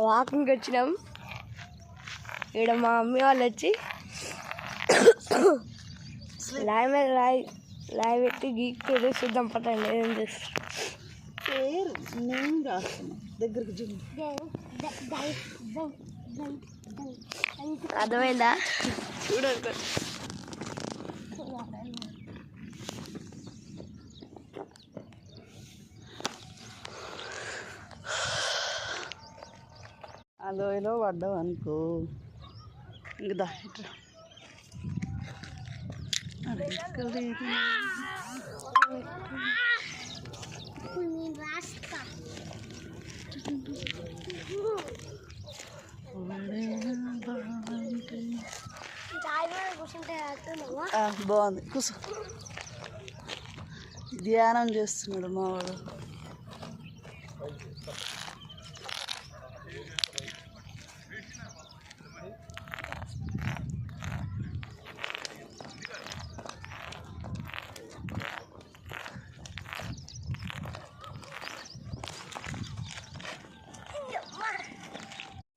వాకింగ్కి వచ్చినాం. ఇక్కడ మా మమ్మీ వాళ్ళు వచ్చి లాయ్ మీద లాయ్ పెట్టి గీక్తుంది. చూద్దాం పట్టండి ఏం చేస్తారు. నేను రాస్తున్నా దగ్గరికి అర్థమైందా? చూడండి. అలోయలో పడ్డావు అనుకో ఇంకా ఇట్లా బాగుంది. కూర్చో. ధ్యానం చేస్తున్నాడు మావాడు.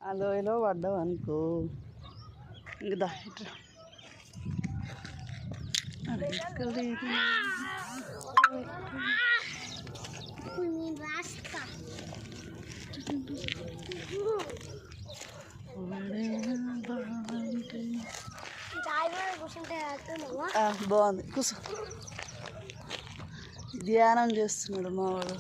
అలోయలో పడ్డావు అనుకో ఇంకా ఇట్లా బాగుంది. కూర్చో. ధ్యానం చేస్తున్నాడు మావాడు.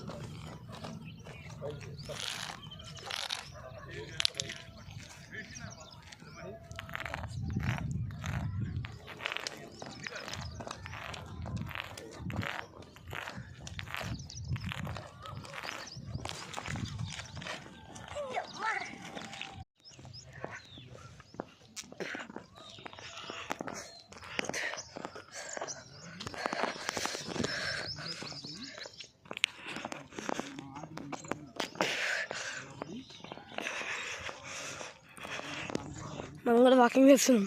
మనం కూడా వాకింగ్ చేస్తున్నాం.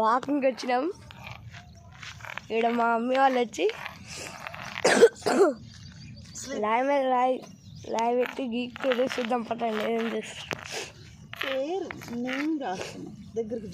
వాకింగ్కి వచ్చినాం. ఇక్కడ మా మమ్మీ వాళ్ళు వచ్చి లాయ్ మీద లాయ్ పెట్టి గీక్తుంది. చూద్దాం పట్టండి ఏం చేస్తారు. నేను రాస్తున్నా దగ్గరికి